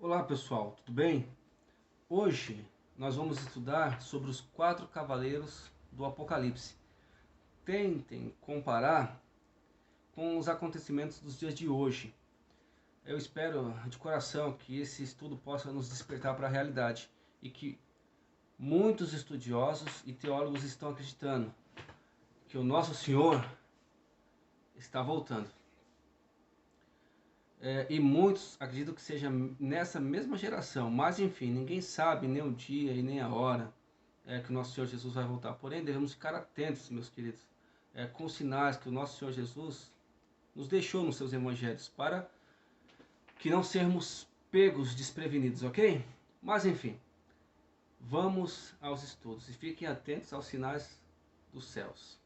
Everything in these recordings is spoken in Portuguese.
Olá pessoal, tudo bem? Hoje nós vamos estudar sobre os quatro cavaleiros do Apocalipse. Tentem comparar com os acontecimentos dos dias de hoje. Eu espero de coração que esse estudo possa nos despertar para a realidade e que muitos estudiosos e teólogos estão acreditando que o nosso Senhor está voltando. E muitos acreditam que seja nessa mesma geração, mas enfim, ninguém sabe nem o dia e nem a hora que o nosso Senhor Jesus vai voltar. Porém, devemos ficar atentos, meus queridos, com os sinais que o nosso Senhor Jesus nos deixou nos seus evangelhos, para que não sermos pegos desprevenidos, ok? Mas enfim, vamos aos estudos e fiquem atentos aos sinais dos céus.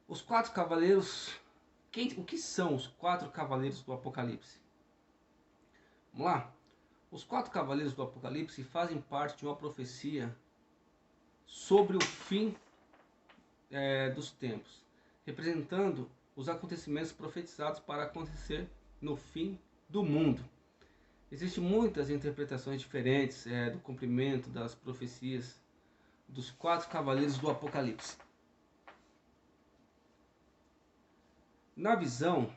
Os quatro cavaleiros, o que são os quatro cavaleiros do Apocalipse? Vamos lá? Os quatro cavaleiros do Apocalipse fazem parte de uma profecia sobre o fim dos tempos, representando os acontecimentos profetizados para acontecer no fim do mundo. Existem muitas interpretações diferentes do cumprimento das profecias dos quatro cavaleiros do Apocalipse. Na visão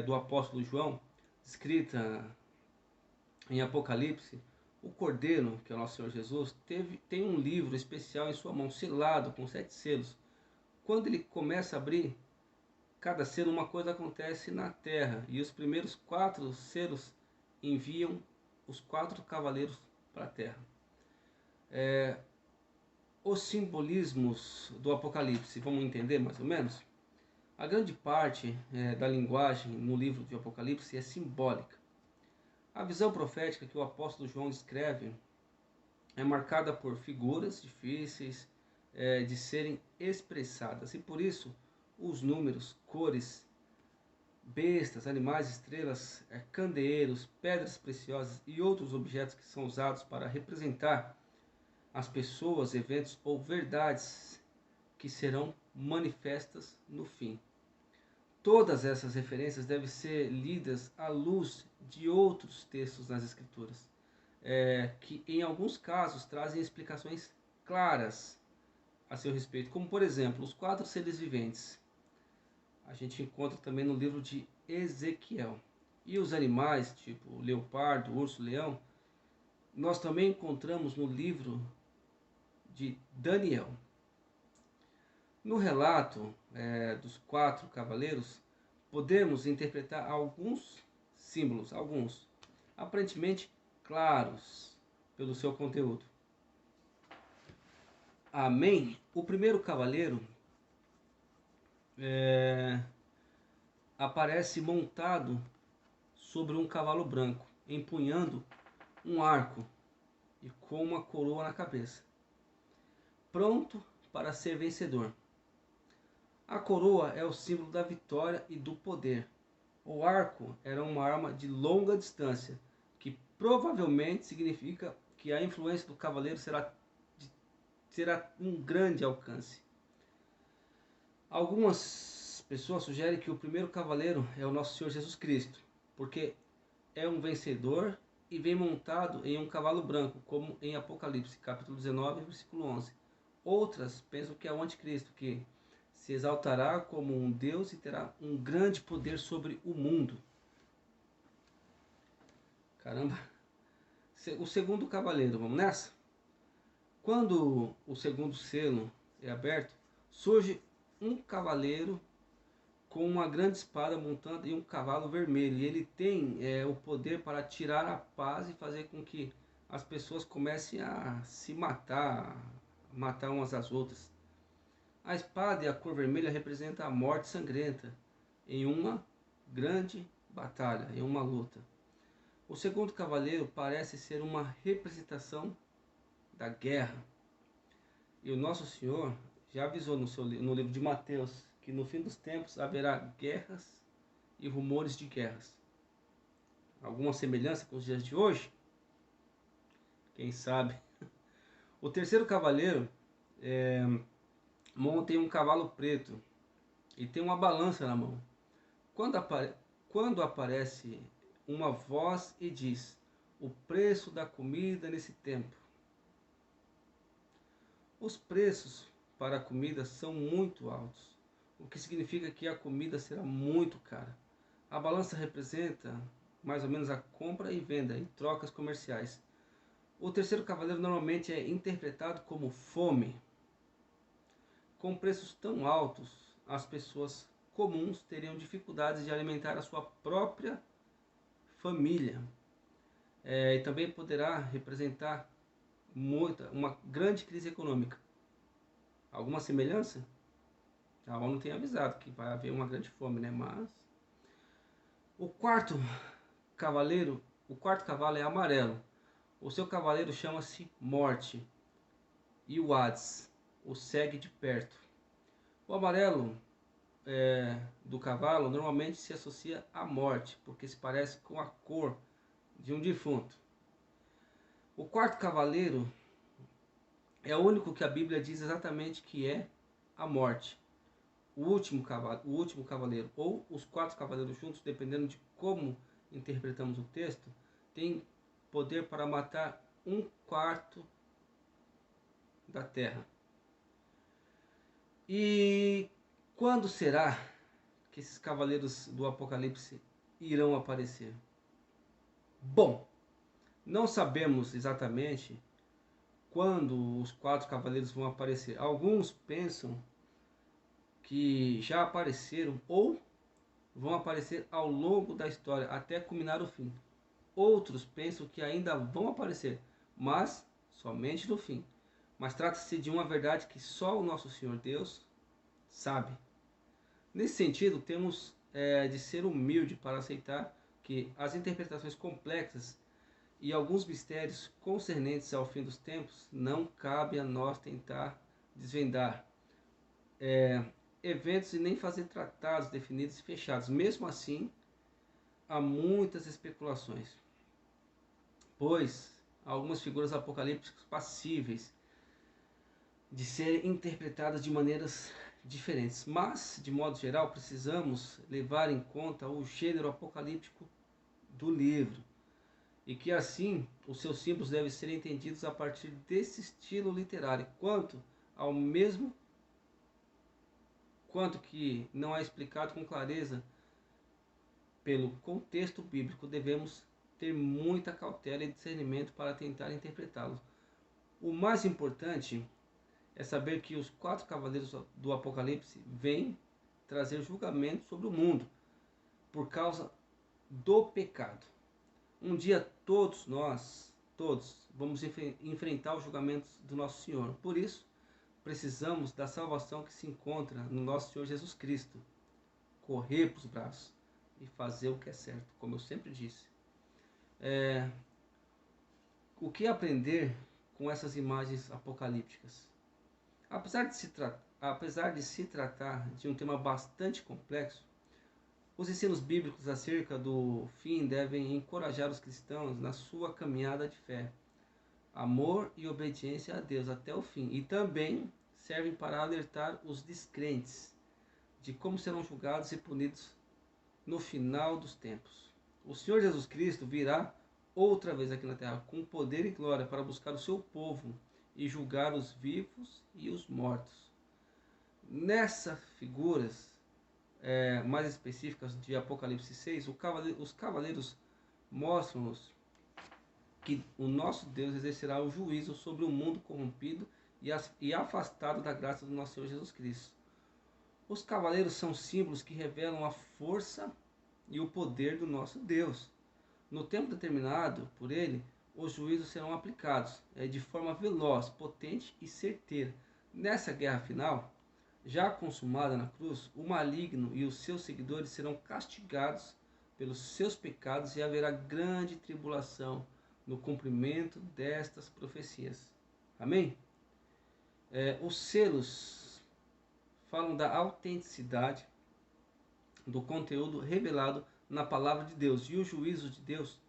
do apóstolo João, escrita em Apocalipse, o Cordeiro, que é o nosso Senhor Jesus, tem um livro especial em sua mão, selado com 7 selos. Quando ele começa a abrir cada selo, uma coisa acontece na terra, e os primeiros 4 selos enviam os 4 cavaleiros para a terra. Os simbolismos do Apocalipse, vamos entender mais ou menos? A grande parte da linguagem no livro de Apocalipse é simbólica. A visão profética que o apóstolo João descreve é marcada por figuras difíceis de serem expressadas, e por isso os números, cores, bestas, animais, estrelas, candeeiros, pedras preciosas e outros objetos que são usados para representar as pessoas, eventos ou verdades que serão manifestas no fim. Todas essas referências devem ser lidas à luz de outros textos nas Escrituras, que em alguns casos trazem explicações claras a seu respeito, como por exemplo, os 4 seres viventes. A gente encontra também no livro de Ezequiel. E os animais, tipo leopardo, urso, leão, nós também encontramos no livro de Daniel. No relato dos 4 cavaleiros, podemos interpretar alguns símbolos, aparentemente claros pelo seu conteúdo. Amém? O primeiro cavaleiro aparece montado sobre um cavalo branco, empunhando um arco e com uma coroa na cabeça, pronto para ser vencedor. A coroa é o símbolo da vitória e do poder. O arco era uma arma de longa distância, que provavelmente significa que a influência do cavaleiro será um grande alcance. Algumas pessoas sugerem que o primeiro cavaleiro é o nosso Senhor Jesus Cristo, porque é um vencedor e vem montado em um cavalo branco, como em Apocalipse, capítulo 19, versículo 11. Outras pensam que é o anticristo, que se exaltará como um Deus e terá um grande poder sobre o mundo. Caramba! O segundo cavaleiro, vamos nessa? Quando o segundo selo é aberto, surge um cavaleiro com uma grande espada montada em um cavalo vermelho. E ele tem o poder para tirar a paz e fazer com que as pessoas comecem a se matar umas às outras. A espada e a cor vermelha representam a morte sangrenta em uma grande batalha, em uma luta. O segundo cavaleiro parece ser uma representação da guerra. E o nosso Senhor já avisou no livro de Mateus que no fim dos tempos haverá guerras e rumores de guerras. Alguma semelhança com os dias de hoje? Quem sabe? O terceiro cavaleiro monta em um cavalo preto e tem uma balança na mão. Quando aparece uma voz e diz: o preço da comida nesse tempo. Os preços para a comida são muito altos, o que significa que a comida será muito cara. A balança representa mais ou menos a compra e venda em trocas comerciais. O terceiro cavaleiro normalmente é interpretado como fome. Com preços tão altos, as pessoas comuns teriam dificuldades de alimentar a sua própria família. E também poderá representar uma grande crise econômica. Alguma semelhança? A ONU tem avisado que vai haver uma grande fome, né? Mas o quarto o quarto cavalo é amarelo. O seu cavaleiro chama-se Morte e o Hades o segue de perto. O amarelo do cavalo normalmente se associa à morte, porque se parece com a cor de um defunto. O quarto cavaleiro é o único que a Bíblia diz exatamente que é a morte. O último cavaleiro, ou os quatro cavaleiros juntos, dependendo de como interpretamos o texto, tem poder para matar 1/4 da terra. E quando será que esses cavaleiros do Apocalipse irão aparecer? Bom, não sabemos exatamente quando os quatro cavaleiros vão aparecer. Alguns pensam que já apareceram ou vão aparecer ao longo da história até culminar o fim. Outros pensam que ainda vão aparecer, mas somente no fim. Mas trata-se de uma verdade que só o nosso Senhor Deus sabe. Nesse sentido, temos de ser humilde para aceitar que as interpretações complexas e alguns mistérios concernentes ao fim dos tempos não cabe a nós tentar desvendar eventos e nem fazer tratados definidos e fechados. Mesmo assim, há muitas especulações, pois há algumas figuras apocalípticas passíveis de serem interpretadas de maneiras diferentes. Mas, de modo geral, precisamos levar em conta o gênero apocalíptico do livro, e que assim os seus símbolos devem ser entendidos a partir desse estilo literário, quanto que não é explicado com clareza pelo contexto bíblico, devemos ter muita cautela e discernimento para tentar interpretá-lo. O mais importante é saber que os quatro cavaleiros do Apocalipse vêm trazer julgamento sobre o mundo por causa do pecado. Um dia todos vamos enfrentar os julgamentos do nosso Senhor. Por isso, precisamos da salvação que se encontra no nosso Senhor Jesus Cristo. Correr para os braços e fazer o que é certo, como eu sempre disse. O que aprender com essas imagens apocalípticas? Apesar de se tratar de um tema bastante complexo, os ensinos bíblicos acerca do fim devem encorajar os cristãos na sua caminhada de fé, amor e obediência a Deus até o fim, e também servem para alertar os descrentes de como serão julgados e punidos no final dos tempos. O Senhor Jesus Cristo virá outra vez aqui na terra com poder e glória para buscar o seu povo e julgar os vivos e os mortos. Nessas figuras mais específicas de Apocalipse 6, os cavaleiros mostram-nos que o nosso Deus exercerá o juízo sobre o mundo corrompido e afastado da graça do nosso Senhor Jesus Cristo. Os cavaleiros são símbolos que revelam a força e o poder do nosso Deus. No tempo determinado por ele, os juízos serão aplicados de forma veloz, potente e certeira. Nessa guerra final, já consumada na cruz, o maligno e os seus seguidores serão castigados pelos seus pecados e haverá grande tribulação no cumprimento destas profecias. Amém? Os selos falam da autenticidade do conteúdo revelado na palavra de Deus, e os juízos de Deus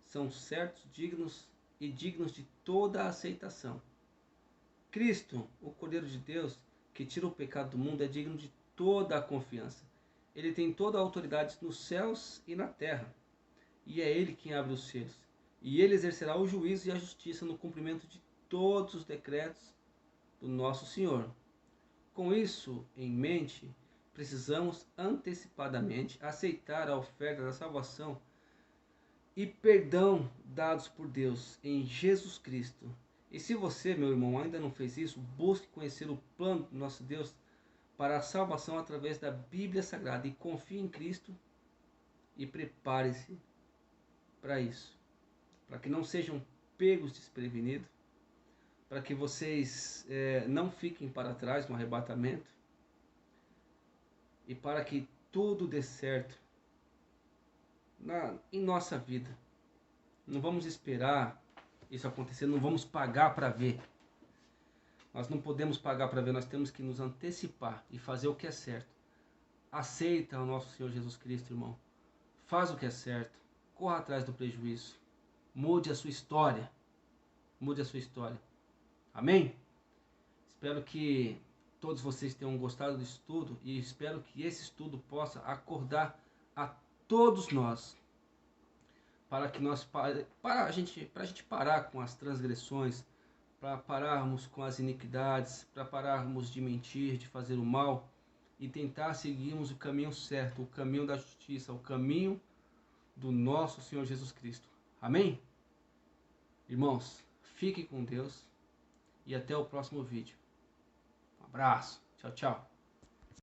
são certos, dignos de toda a aceitação. Cristo, o Cordeiro de Deus, que tira o pecado do mundo, é digno de toda a confiança. Ele tem toda a autoridade nos céus e na terra, e é ele quem abre os selos. e ele exercerá o juízo e a justiça no cumprimento de todos os decretos do nosso Senhor. Com isso em mente, precisamos antecipadamente aceitar a oferta da salvação e perdão dados por Deus em Jesus Cristo. E se você, meu irmão, ainda não fez isso, busque conhecer o plano do nosso Deus para a salvação através da Bíblia Sagrada e confie em Cristo e prepare-se para isso, para que não sejam pegos desprevenidos, para que vocês não fiquem para trás no arrebatamento e para que tudo dê certo em nossa vida. Não vamos esperar isso acontecer, não vamos pagar para ver. Nós não podemos pagar para ver, nós temos que nos antecipar e fazer o que é certo. Aceita o nosso Senhor Jesus Cristo, irmão. Faz o que é certo. Corra atrás do prejuízo. Mude a sua história. Mude a sua história. Amém? Espero que todos vocês tenham gostado do estudo e espero que esse estudo possa acordar a todos nós para que nós para a gente parar com as transgressões, para pararmos com as iniquidades, para pararmos de mentir, de fazer o mal e tentar seguirmos o caminho certo, o caminho da justiça, o caminho do nosso Senhor Jesus Cristo. Amém? Irmãos, fiquem com Deus e até o próximo vídeo. Um abraço. Tchau, tchau.